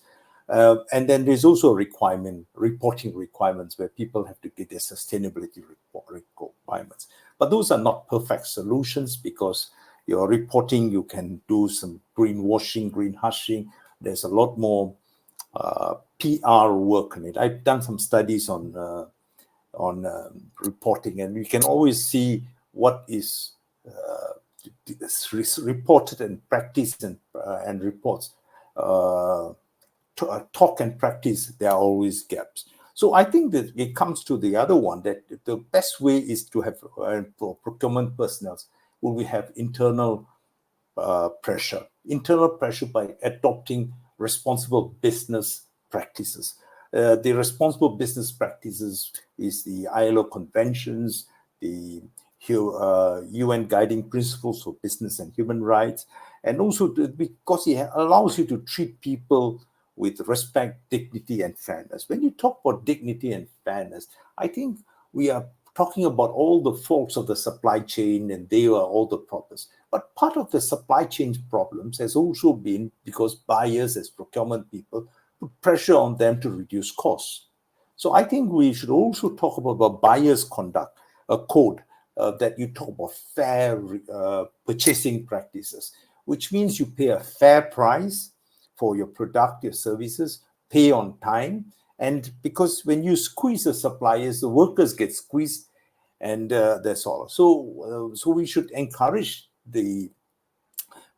Speaker 2: And then there's also reporting requirements where people have to get their sustainability requirements. But those are not perfect solutions, because your reporting, you can do some greenwashing, green hushing. There's a lot more PR work on it. I've done some studies on reporting, and we can always see what is reported and practiced and reports. Talk and practice, there are always gaps. So I think that it comes to the other one, that the best way is to have for procurement personnel, will we have internal pressure by adopting responsible business practices. The responsible business practices is the ILO conventions, the UN guiding principles for business and human rights, and also because it allows you to treat people with respect, dignity, and fairness. When you talk about dignity and fairness, I think we are talking about all the faults of the supply chain, and they are all the problems. But part of the supply chain problems has also been because buyers, as procurement people, put pressure on them to reduce costs. So I think we should also talk about buyers' conduct, a code that you talk about fair purchasing practices, which means you pay a fair price for your product, your services, pay on time. And because when you squeeze the suppliers, the workers get squeezed, and that's all. So we should encourage the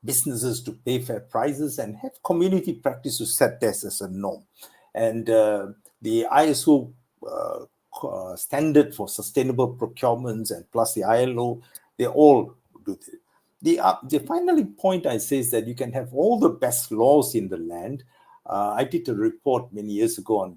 Speaker 2: businesses to pay fair prices and have community practice to set this as a norm. And the ISO standard for sustainable procurements and plus the ILO, they all do this. The final point I say is that you can have all the best laws in the land. I did a report many years ago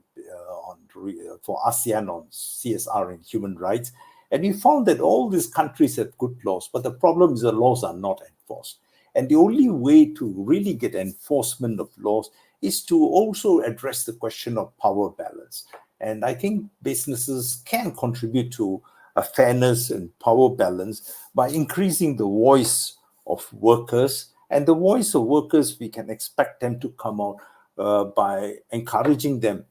Speaker 2: for ASEAN on CSR and human rights, and we found that all these countries have good laws, but the problem is the laws are not enforced. And the only way to really get enforcement of laws is to also address the question of power balance. And I think businesses can contribute to a fairness and power balance by increasing the voice of workers. And the voice of workers, we can expect them to come out by encouraging them,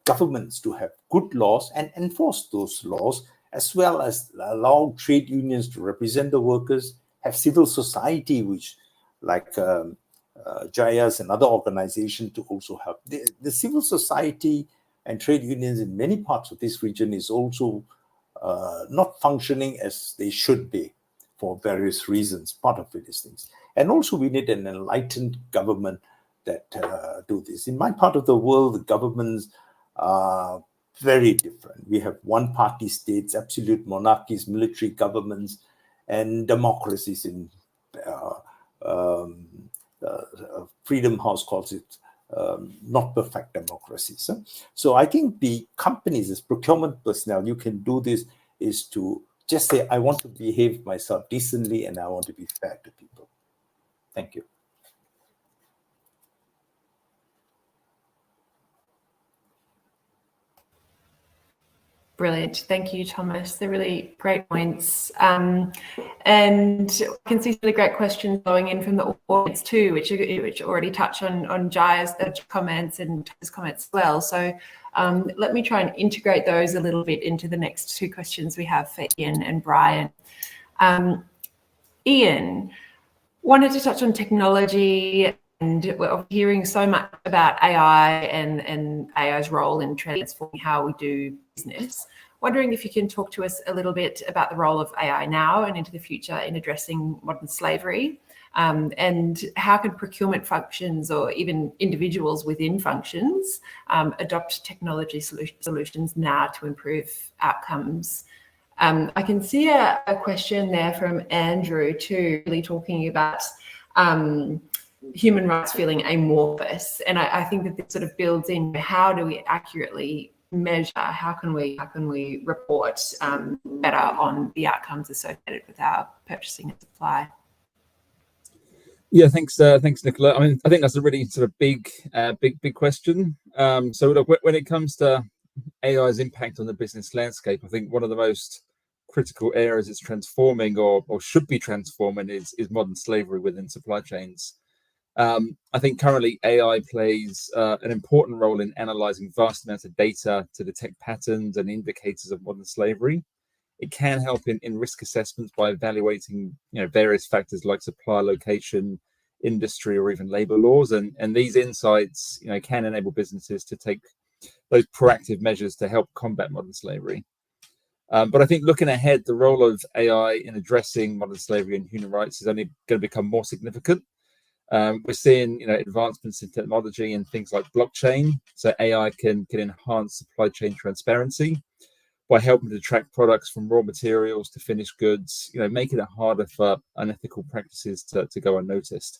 Speaker 2: governments to have good laws and enforce those laws, as well as allow trade unions to represent the workers, have civil society, which like Jaya's and other organizations to also help. The civil society and trade unions in many parts of this region is also not functioning as they should be for various reasons, part of it is things. And also we need an enlightened government that do this. In my part of the world, the governments are very different. We have one-party states, absolute monarchies, military governments, and democracies in Freedom House calls it not perfect democracies. So I think the companies, as procurement personnel, you can do this is to just say, I want to behave myself decently and I want to be fair to people. Thank you.
Speaker 1: Brilliant. Thank you, Thomas. They're really great points. And I can see really great questions going in from the audience too, which already touch on Jaya's comments and Thomas' comments as well. So let me try and integrate those a little bit into the next two questions we have for Ian and Brian. Ian, wanted to touch on technology, and we're hearing so much about AI and AI's role in transforming how we do business. Wondering if you can talk to us a little bit about the role of AI now and into the future in addressing modern slavery, and how can procurement functions or even individuals within functions adopt technology solutions now to improve outcomes. I can see a question there from Andrew too, really talking about human rights feeling amorphous, and I think that this sort of builds in how do we accurately measure, how can we report better on the outcomes associated with our purchasing and supply.
Speaker 4: Yeah, thanks, Nicola. I mean, I think that's a really sort of big question. So look, when it comes to AI's impact on the business landscape, I think one of the most critical areas it's transforming or should be transforming is modern slavery within supply chains. I think currently AI plays an important role in analyzing vast amounts of data to detect patterns and indicators of modern slavery. It can help in risk assessments by evaluating various factors like supply location, industry, or even labor laws, and these insights can enable businesses to take those proactive measures to help combat modern slavery. But I think looking ahead, the role of AI in addressing modern slavery and human rights is only going to become more significant. We're seeing advancements in technology and things like blockchain, so AI can enhance supply chain transparency by helping to track products from raw materials to finished goods, making it harder for unethical practices to go unnoticed.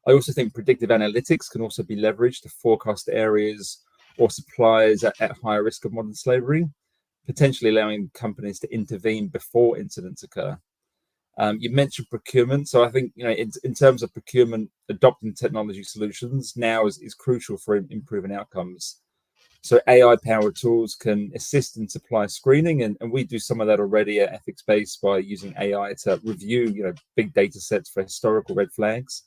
Speaker 4: I also think predictive analytics can also be leveraged to forecast areas or suppliers at higher risk of modern slavery, potentially allowing companies to intervene before incidents occur. You mentioned procurement, so I think in terms of procurement, adopting technology solutions now is crucial for improving outcomes. So AI-powered tools can assist in supply screening, and we do some of that already at Ethics Base by using AI to review big data sets for historical red flags.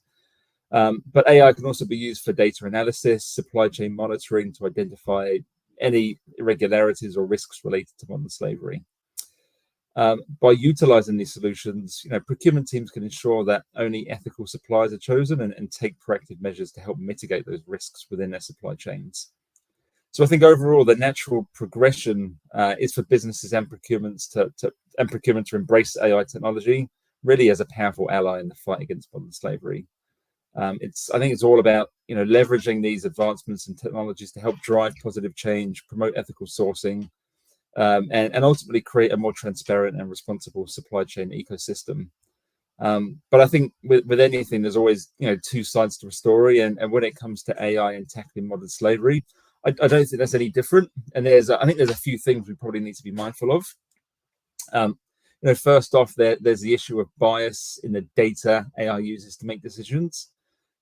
Speaker 4: But AI can also be used for data analysis, supply chain monitoring to identify any irregularities or risks related to modern slavery. By utilizing these solutions, procurement teams can ensure that only ethical suppliers are chosen and take proactive measures to help mitigate those risks within their supply chains. So I think overall, the natural progression is for businesses and procurement to embrace AI technology really as a powerful ally in the fight against modern slavery. I think it's all about leveraging these advancements in technologies to help drive positive change, promote ethical sourcing, and ultimately create a more transparent and responsible supply chain ecosystem. But I think with anything, there's always two sides to a story, and when it comes to AI and tackling modern slavery, I don't think that's any different. And I think there's a few things we probably need to be mindful of. First off, there's the issue of bias in the data AI uses to make decisions.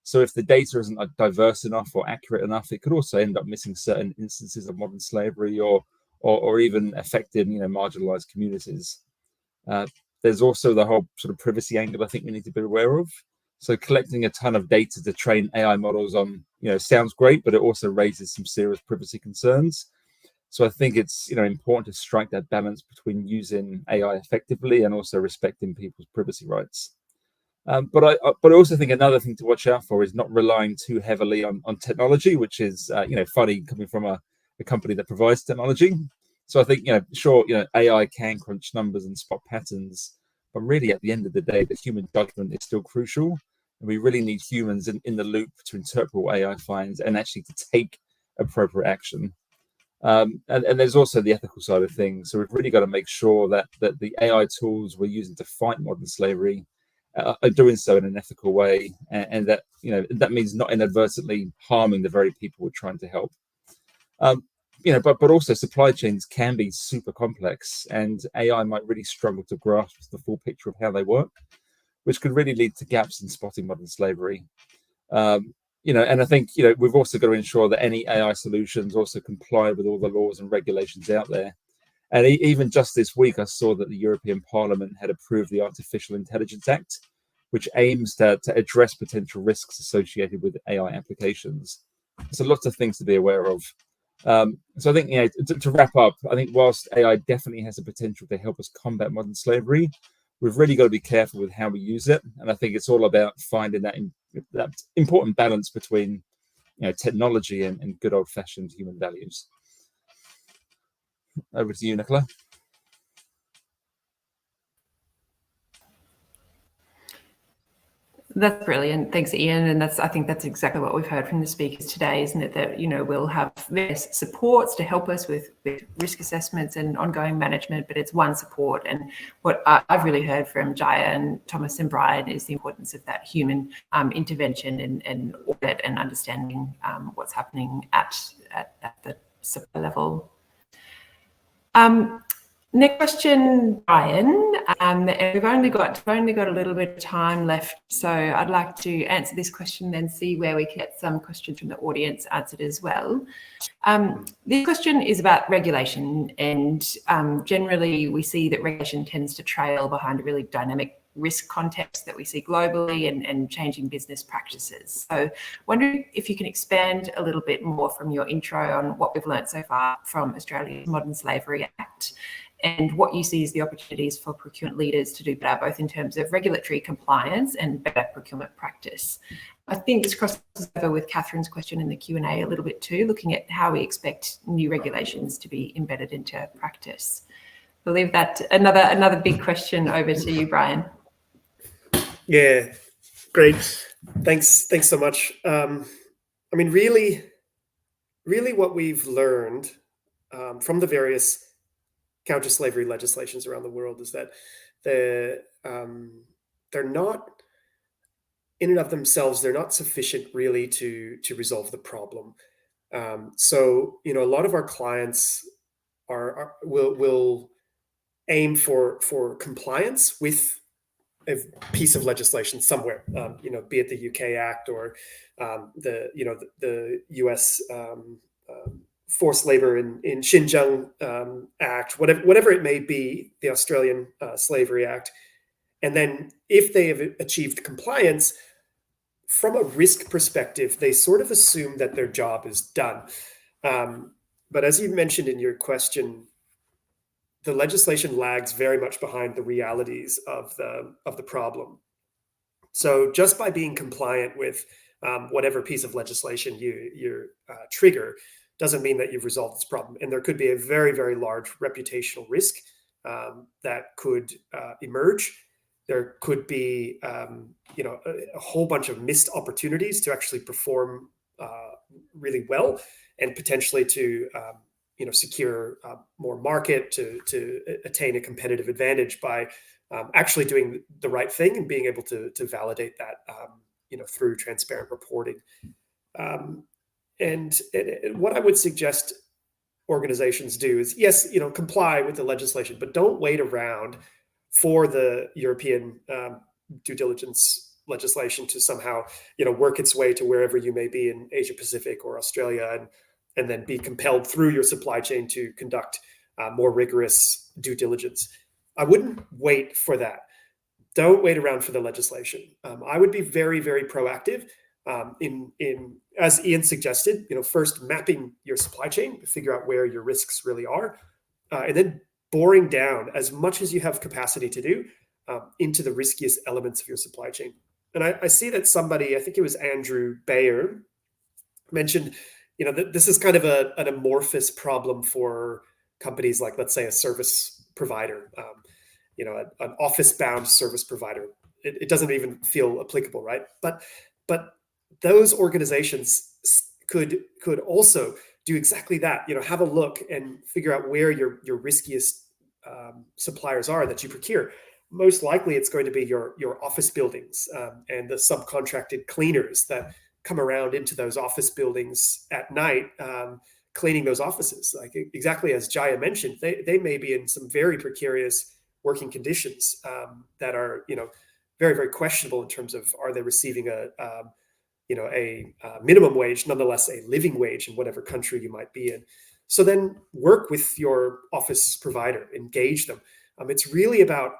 Speaker 4: So if the data isn't diverse enough or accurate enough, it could also end up missing certain instances of modern slavery or even affecting marginalized communities. There's also the whole sort of privacy angle I think we need to be aware of. So collecting a ton of data to train AI models on sounds great, but it also raises some serious privacy concerns. So I think it's important to strike that balance between using AI effectively and also respecting people's privacy rights. But I also think another thing to watch out for is not relying too heavily on technology, which is funny coming from a company that provides technology. So I think sure, AI can crunch numbers and spot patterns, but really at the end of the day, the human judgment is still crucial, and we really need humans in the loop to interpret what AI finds and actually to take appropriate action. And there's also the ethical side of things. So we've really got to make sure that the AI tools we're using to fight modern slavery are doing so in an ethical way, and that that means not inadvertently harming the very people we're trying to help. But also supply chains can be super complex, and AI might really struggle to grasp the full picture of how they work, which could really lead to gaps in spotting modern slavery. And I think we've also got to ensure that any AI solutions also comply with all the laws and regulations out there. And even just this week, I saw that the European Parliament had approved the Artificial Intelligence Act, which aims to address potential risks associated with AI applications. So lots of things to be aware of. So I think, to wrap up, I think whilst AI definitely has the potential to help us combat modern slavery, we've really got to be careful with how we use it. And I think it's all about finding that important balance between technology and good old-fashioned human values. Over to you, Nicola.
Speaker 1: That's brilliant. Thanks, Ian. And I think that's exactly what we've heard from the speakers today, isn't it? That, we'll have various supports to help us with risk assessments and ongoing management, but it's one support. And what I've really heard from Jaya and Thomas and Brian is the importance of that human intervention and audit and understanding what's happening at the supply level. Next question, Brian, and we've only got a little bit of time left, so I'd like to answer this question, then see where we can get some questions from the audience answered as well. This question is about regulation, and generally we see that regulation tends to trail behind a really dynamic risk context that we see globally and changing business practices. So wondering if you can expand a little bit more from your intro on what we've learned so far from Australia's Modern Slavery Act, and what you see as the opportunities for procurement leaders to do better, both in terms of regulatory compliance and better procurement practice. I think this crosses over with Catherine's question in the Q&A a little bit too, looking at how we expect new regulations to be embedded into practice. I'll leave that another big question over to you, Brian.
Speaker 5: Yeah, great. Thanks so much. Really what we've learned from the various counter-slavery legislations around the world is that they're not, in and of themselves, they're not sufficient really to resolve the problem. So a lot of our clients will aim for compliance with a piece of legislation somewhere, be it the UK Act or the US forced labor in Xinjiang Act, whatever it may be, the Australian Slavery Act. And then if they have achieved compliance, from a risk perspective, they sort of assume that their job is done. But as you mentioned in your question, the legislation lags very much behind the realities of the problem. So just by being compliant with whatever piece of legislation you trigger doesn't mean that you've resolved this problem. And there could be a very, very large reputational risk that could emerge. There could be a whole bunch of missed opportunities to actually perform really well, and potentially to secure more market, to attain a competitive advantage by actually doing the right thing and being able to validate that through transparent reporting. And what I would suggest organizations do is, yes, comply with the legislation, but don't wait around for the European due diligence legislation to somehow work its way to wherever you may be in Asia Pacific or Australia, and then be compelled through your supply chain to conduct more rigorous due diligence. I wouldn't wait for that. Don't wait around for the legislation. I would be very, very proactive in as Ian suggested, first mapping your supply chain to figure out where your risks really are, and then boring down as much as you have capacity to do into the riskiest elements of your supply chain. And I see that somebody, I think it was Andrew Bayer, mentioned, that this is kind of an amorphous problem for companies like, let's say, a service provider, an office-bound service provider. It doesn't even feel applicable, right? But those organizations could also do exactly that. Have a look and figure out where your riskiest suppliers are that you procure. Most likely, it's going to be your office buildings and the subcontracted cleaners that come around into those office buildings at night, cleaning those offices. Like exactly as Jaya mentioned, they may be in some very precarious working conditions that are very, very questionable in terms of, are they receiving a minimum wage, nonetheless a living wage in whatever country you might be in. So then work with your office provider, engage them. It's really about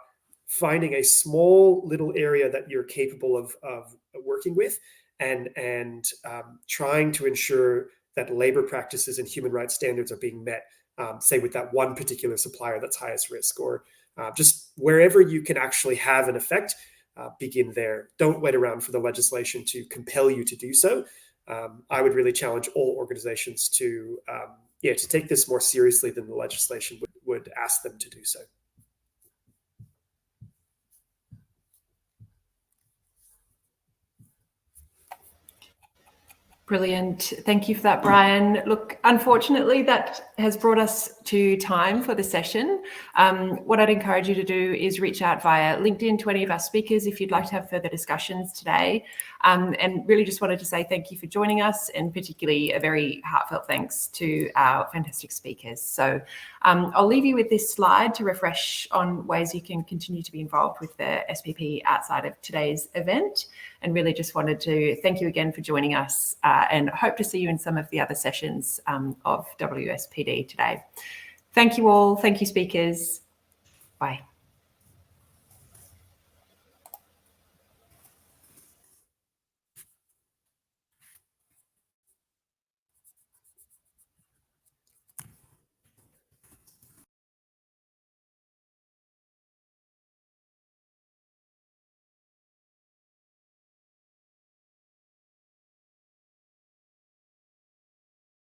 Speaker 5: finding a small little area that you're capable of working with, and trying to ensure that labor practices and human rights standards are being met, say with that one particular supplier that's highest risk, or just wherever you can actually have an effect. Begin there. Don't wait around for the legislation to compel you to do so. I would really challenge all organizations to take this more seriously than the legislation would ask them to do so.
Speaker 1: Brilliant. Thank you for that, Brian. Look, unfortunately, that has brought us to time for the session. What I'd encourage you to do is reach out via LinkedIn to any of our speakers if you'd like to have further discussions today. And really just wanted to say thank you for joining us, and particularly a very heartfelt thanks to our fantastic speakers. So I'll leave you with this slide to refresh on ways you can continue to be involved with the SPP outside of today's event. And really just wanted to thank you again for joining us, and hope to see you in some of the other sessions of WSPD today. Thank you all. Thank you, speakers. Bye.